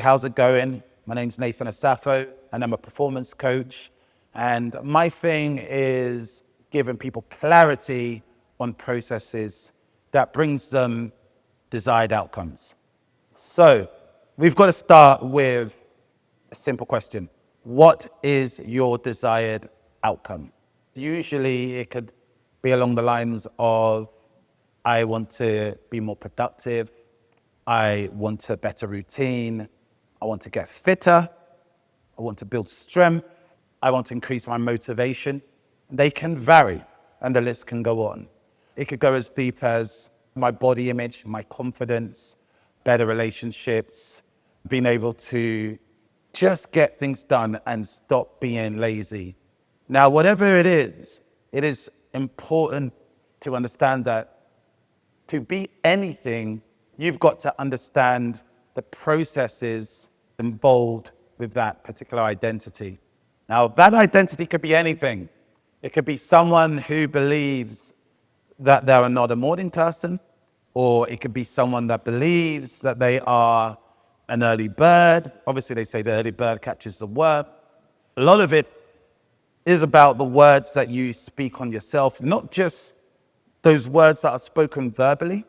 How's it going? My name's Nathan Osafo, and I'm a performance coach. And my thing is giving people clarity on processes that brings them desired outcomes. So we've got to start with a simple question. What is your desired outcome? Usually it could be along the lines of, I want to be more productive. I want a better routine. I want to get fitter. I want to build strength. I want to increase my motivation. They can vary, and the list can go on. It could go as deep as my body image, my confidence, better relationships, being able to just get things done and stop being lazy. Now, whatever it is important to understand that to be anything, you've got to understand the processes involved with that particular identity. Now, that identity could be anything. It could be someone who believes that they're not a morning person, or it could be someone that believes that they are an early bird. Obviously, they say the early bird catches the worm. A lot of it is about the words that you speak on yourself, not just those words that are spoken verbally,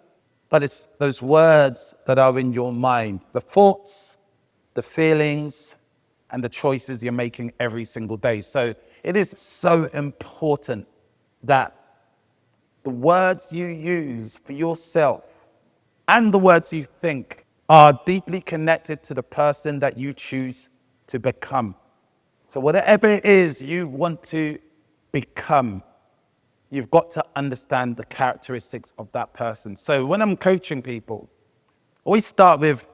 but it's those words that are in your mind, the thoughts, the feelings, and the choices you're making every single day. So it is so important that the words you use for yourself and the words you think are deeply connected to the person that you choose to become. So whatever it is you want to become, you've got to understand the characteristics of that person. So when I'm coaching people, I always start with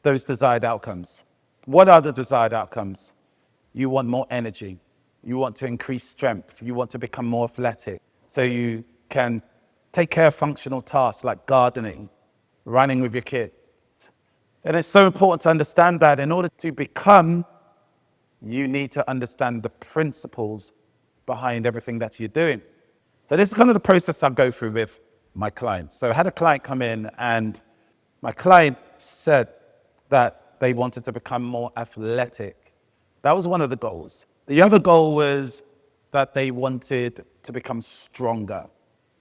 those desired outcomes. What are the desired outcomes? You want more energy. You want to increase strength. You want to become more athletic. So you can take care of functional tasks like gardening, running with your kids. And it's so important to understand that in order to become, you need to understand the principles behind everything that you're doing. So this is kind of the process I go through with my clients. So I had a client come in, and my client said that they wanted to become more athletic. That was one of the goals. The other goal was that they wanted to become stronger.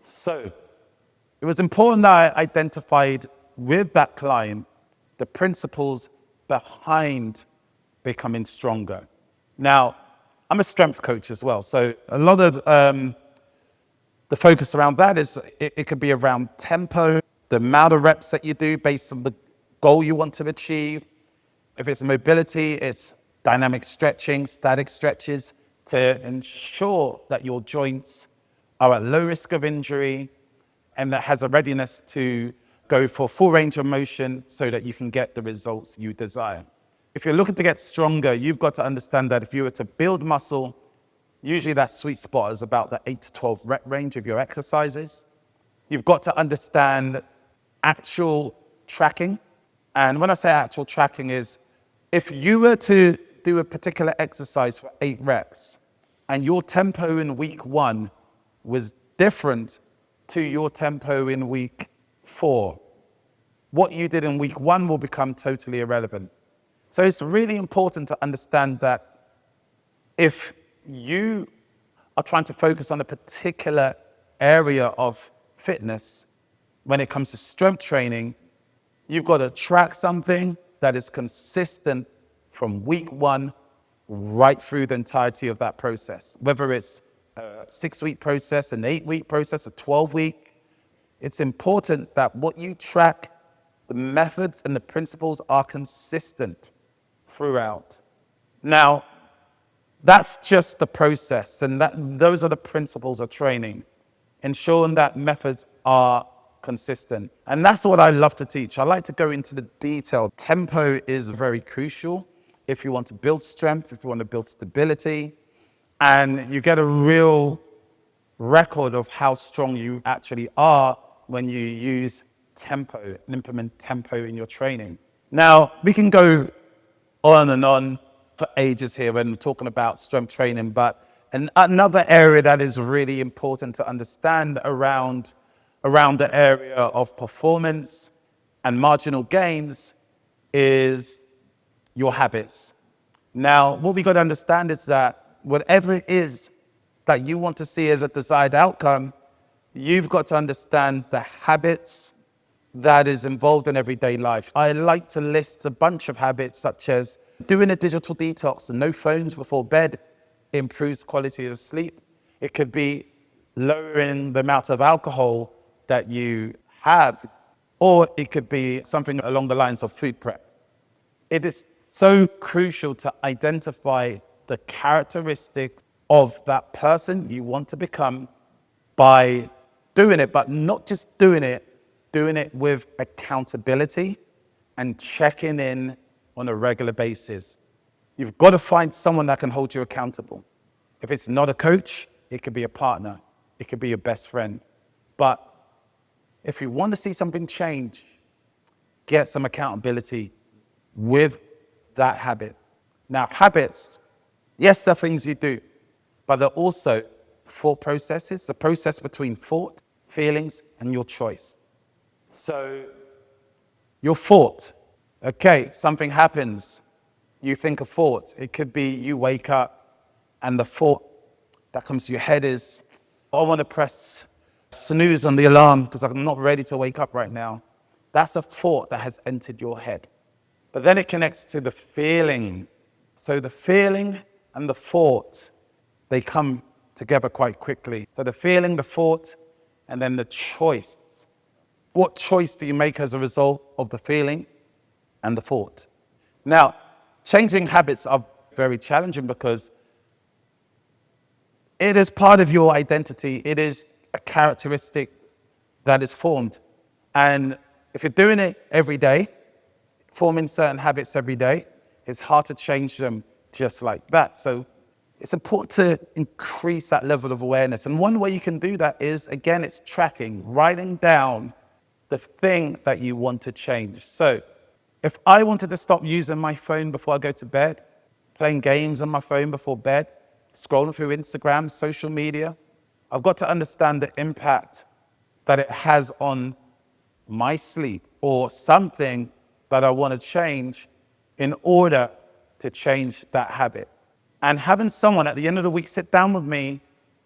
So it was important that I identified with that client the principles behind becoming stronger. Now, I'm a strength coach as well. So a lot of the focus around that is it could be around tempo, the amount of reps that you do based on the goal you want to achieve. If it's mobility, it's dynamic stretching, static stretches to ensure that your joints are at low risk of injury and that has a readiness to go for full range of motion so that you can get the results you desire. If you're looking to get stronger, you've got to understand that if you were to build muscle, usually that sweet spot is about the 8 to 12 rep range of your exercises. You've got to understand actual tracking. And when I say actual tracking is, if you were to do a particular exercise for 8 reps and your tempo in week 1 was different to your tempo in week 4, what you did in week 1 will become totally irrelevant. So it's really important to understand that if you are trying to focus on a particular area of fitness, when it comes to strength training, you've got to track something that is consistent from week 1 right through the entirety of that process. Whether it's a 6-week process, an 8-week process, a 12-week, it's important that what you track, the methods and the principles are consistent throughout. Now, that's just the process, and those are the principles of training, ensuring that methods are consistent. And that's what I love to teach. I like to go into the detail. Tempo is very crucial if you want to build strength, if you want to build stability, and you get a real record of how strong you actually are when you use tempo and implement tempo in your training. Now, we can go on and on for ages here when we're talking about strength training, but another area that is really important to understand around the area of performance and marginal gains is your habits. Now, what we got to understand is that whatever it is that you want to see as a desired outcome, you've got to understand the habits that is involved in everyday life. I like to list a bunch of habits such as doing a digital detox and no phones before bed improves quality of sleep. It could be lowering the amount of alcohol that you have, or it could be something along the lines of food prep. It is so crucial to identify the characteristic of that person you want to become by doing it, but not just doing it with accountability and checking in on a regular basis. You've got to find someone that can hold you accountable. If it's not a coach, it could be a partner. It could be your best friend. But if you want to see something change, get some accountability with that habit. Now, habits, yes, they're things you do, but they're also thought processes, the process between thought, feelings, and your choice. So, your thought, okay, something happens, you think a thought. It could be you wake up and the thought that comes to your head is, I want to press snooze on the alarm because I'm not ready to wake up right now. That's a thought that has entered your head. But then it connects to the feeling. So the feeling and the thought, they come together quite quickly. So the feeling, the thought, and then the choice. What choice do you make as a result of the feeling and the thought? Now, changing habits are very challenging because it is part of your identity. It is a characteristic that is formed. And if you're doing it every day, forming certain habits every day, it's hard to change them just like that. So it's important to increase that level of awareness. And one way you can do that is, again, it's tracking, writing down the thing that you want to change. So if I wanted to stop using my phone before I go to bed, playing games on my phone before bed, scrolling through Instagram, social media, I've got to understand the impact that it has on my sleep or something that I want to change in order to change that habit. And having someone at the end of the week sit down with me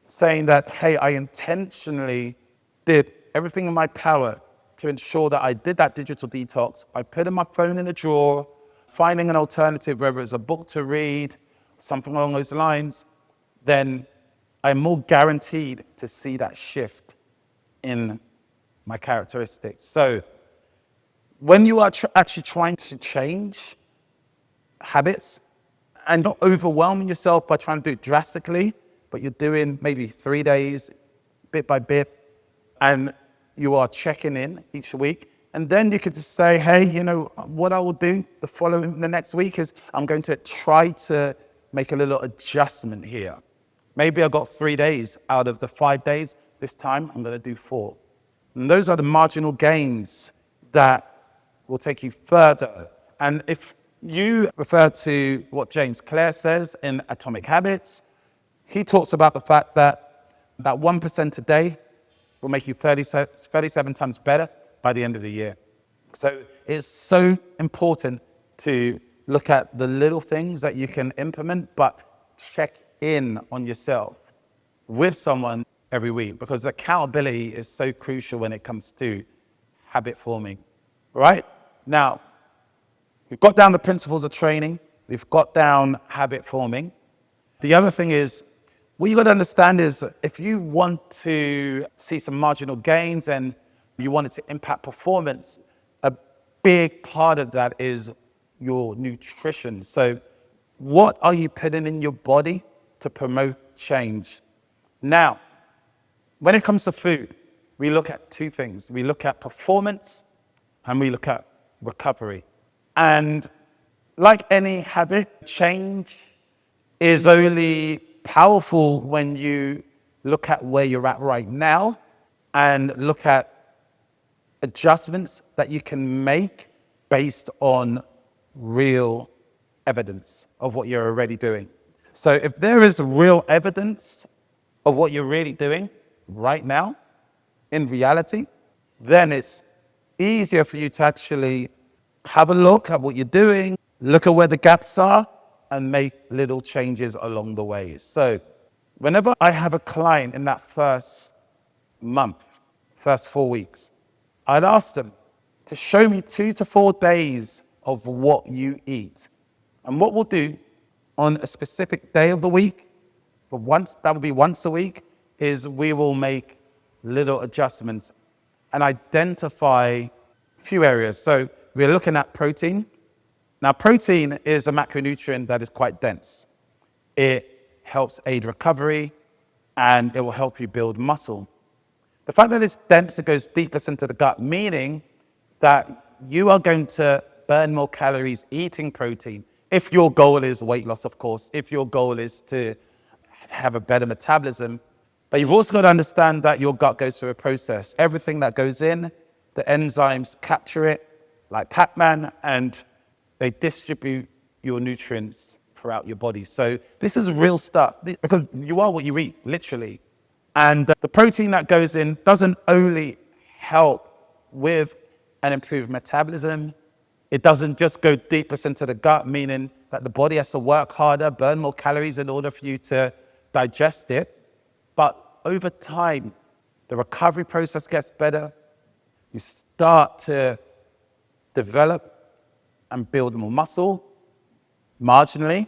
saying that, hey, I intentionally did everything in my power to ensure that I did that digital detox. I put my phone in a drawer, finding an alternative, whether it's a book to read, something along those lines, then I'm more guaranteed to see that shift in my characteristics. So when you are actually trying to change habits and not overwhelming yourself by trying to do it drastically, but you're doing maybe 3 days, bit by bit, and you are checking in each week. And then you could just say, hey, you know, what I will do the next week is I'm going to try to make a little adjustment here. Maybe I got 3 days out of the 5 days. This time I'm going to do 4. And those are the marginal gains that will take you further. And if you refer to what James Clear says in Atomic Habits, he talks about the fact that 1% a day will make you 37 times better by the end of the year. So it's so important to look at the little things that you can implement, but check in on yourself with someone every week, because accountability is so crucial when it comes to habit forming. Right? Now, we've got down the principles of training. We've got down habit forming. The other thing is, what you got to understand is if you want to see some marginal gains and you want it to impact performance, a big part of that is your nutrition. So what are you putting in your body to promote change? Now, when it comes to food, we look at 2 things. We look at performance and we look at recovery. And like any habit, change is only powerful when you look at where you're at right now and look at adjustments that you can make based on real evidence of what you're already doing. So if there is real evidence of what you're really doing right now, in reality, then it's easier for you to actually have a look at what you're doing, look at where the gaps are, and make little changes along the way. So whenever I have a client in that first month, first 4 weeks, I'd ask them to show me 2 to 4 days of what you eat. And what we'll do on a specific day of the week, that will be once a week, is we will make little adjustments and identify a few areas. So we're looking at protein. Now, protein is a macronutrient that is quite dense. It helps aid recovery, and it will help you build muscle. The fact that it's dense, it goes deepest into the gut, meaning that you are going to burn more calories eating protein. If your goal is weight loss, of course, if your goal is to have a better metabolism. But you've also got to understand that your gut goes through a process. Everything that goes in, the enzymes capture it like Pac-Man, and they distribute your nutrients throughout your body. So this is real stuff, because you are what you eat, literally. And the protein that goes in doesn't only help with an improved metabolism, it doesn't just go deepest into the gut, meaning that the body has to work harder, burn more calories in order for you to digest it. But over time, the recovery process gets better. You start to develop and build more muscle marginally.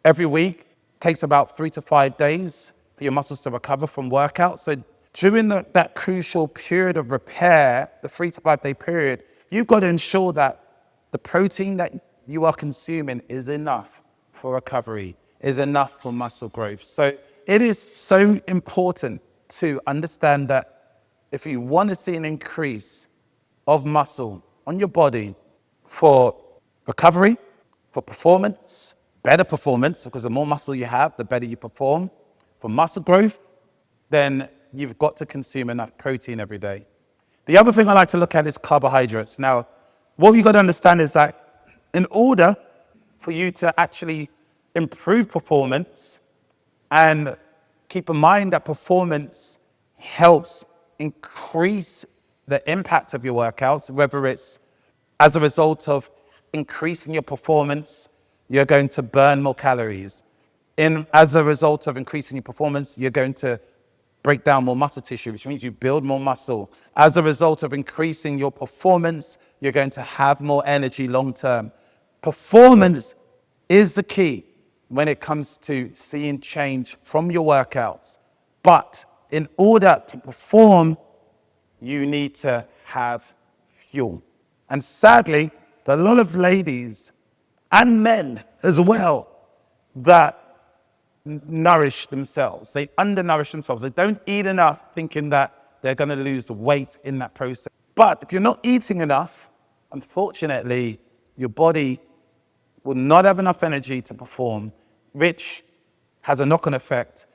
Every week takes about 3 to 5 days for your muscles to recover from workouts. So during that crucial period of repair, the 3 to 5 day period, you've got to ensure that the protein that you are consuming is enough for recovery, is enough for muscle growth. So it is so important to understand that if you want to see an increase of muscle on your body for recovery, for performance, better performance, because the more muscle you have, the better you perform, for muscle growth, then you've got to consume enough protein every day. The other thing I like to look at is carbohydrates. Now, what you've got to understand is that in order for you to actually improve performance, and keep in mind that performance helps increase the impact of your workouts, whether it's as a result of increasing your performance, you're going to burn more calories. As a result of increasing your performance, you're going to break down more muscle tissue, which means you build more muscle. As a result of increasing your performance, you're going to have more energy long term. Performance is the key when it comes to seeing change from your workouts. But in order to perform, you need to have fuel. And sadly, there are a lot of ladies and men as well that nourish themselves. They undernourish themselves. They don't eat enough, thinking that they're going to lose weight in that process. But if you're not eating enough, unfortunately, your body will not have enough energy to perform, which has a knock-on effect.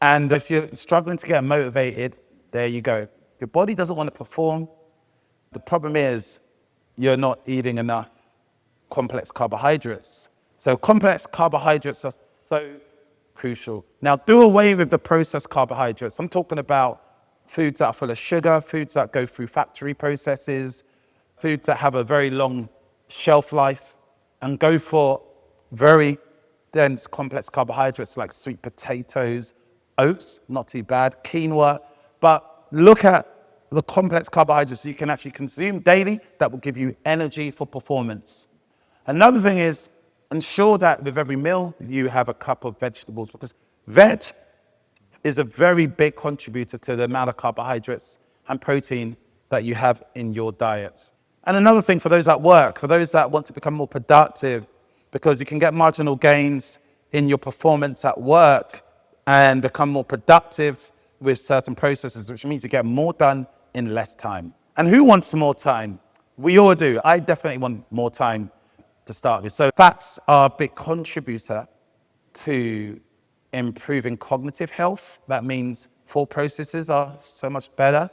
And if you're struggling to get motivated, there you go. If your body doesn't want to perform, the problem is you're not eating enough complex carbohydrates. So complex carbohydrates are so crucial. Now, do away with the processed carbohydrates. I'm talking about foods that are full of sugar, foods that go through factory processes, foods that have a very long shelf life, and go for very dense complex carbohydrates like sweet potatoes, oats, not too bad, quinoa. But look at the complex carbohydrates you can actually consume daily that will give you energy for performance. Another thing is, ensure that with every meal you have a cup of vegetables, because veg is a very big contributor to the amount of carbohydrates and protein that you have in your diet. And another thing for those at work, for those that want to become more productive, because you can get marginal gains in your performance at work and become more productive with certain processes, which means you get more done in less time. And who wants more time? We all do. I definitely want more time to start with. So fats are a big contributor to improving cognitive health. That means thought processes are so much better.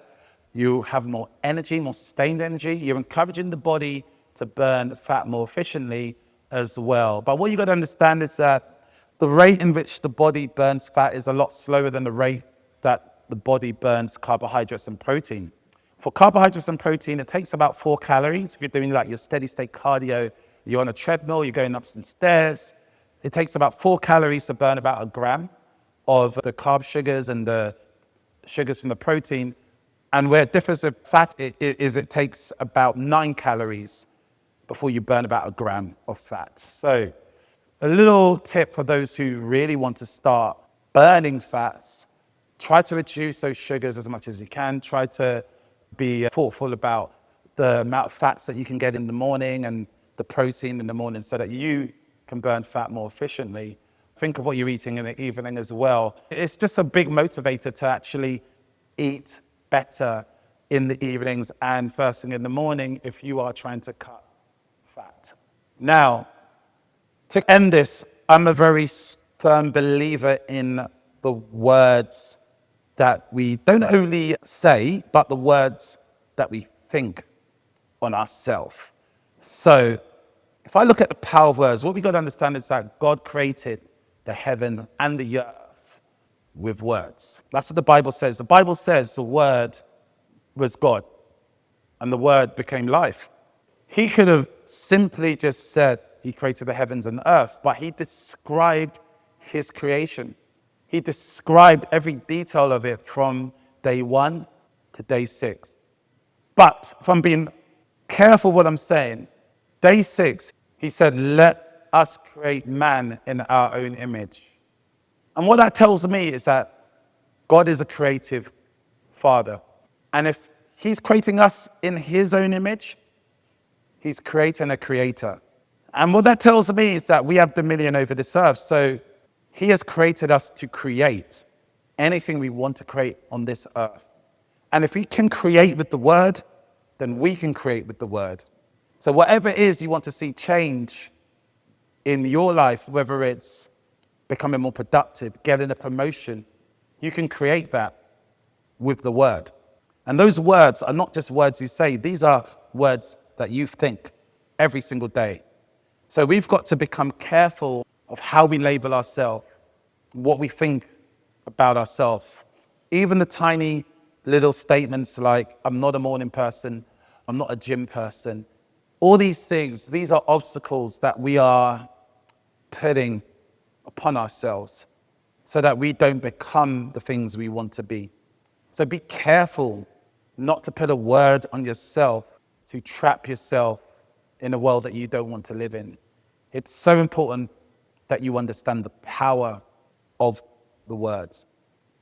You have more energy, more sustained energy. You're encouraging the body to burn fat more efficiently as well. But what you've got to understand is that the rate in which the body burns fat is a lot slower than the rate that the body burns carbohydrates and protein. For carbohydrates and protein, it takes about 4 calories. If you're doing like your steady state cardio, you're on a treadmill, you're going up some stairs. It takes about 4 calories to burn about a gram of the carb sugars and the sugars from the protein. And where it differs with fat is it takes about 9 calories before you burn about a gram of fat. So a little tip for those who really want to start burning fats: try to reduce those sugars as much as you can. Try to be thoughtful about the amount of fats that you can get in the morning and the protein in the morning so that you can burn fat more efficiently. Think of what you're eating in the evening as well. It's just a big motivator to actually eat better in the evenings and first thing in the morning if you are trying to cut fat. Now, to end this, I'm a very firm believer in the words that we don't only say, but the words that we think on ourselves. So if I look at the power of words, what we got to understand is that God created the heaven and the earth with words. That's what the Bible says. The Bible says the word was God and the word became life. He could have simply just said he created the heavens and earth, but he described his creation. He described every detail of it from day 1 to day 6. But if I'm being careful what I'm saying, day 6, he said, let us create man in our own image. And what that tells me is that God is a creative father. And if he's creating us in his own image, he's creating a creator. And what that tells me is that we have dominion over this earth. So he has created us to create anything we want to create on this earth. And if he can create with the word, then we can create with the word. So whatever it is you want to see change in your life, whether it's becoming more productive, getting a promotion, you can create that with the word. And those words are not just words you say, these are words that you think every single day. So we've got to become careful of how we label ourselves, what we think about ourselves. Even the tiny little statements like, I'm not a morning person, I'm not a gym person. All these things, these are obstacles that we are putting upon ourselves so that we don't become the things we want to be. So be careful not to put a word on yourself to trap yourself in a world that you don't want to live in. It's so important that you understand the power of the words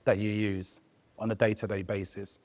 that you use on a day-to-day basis.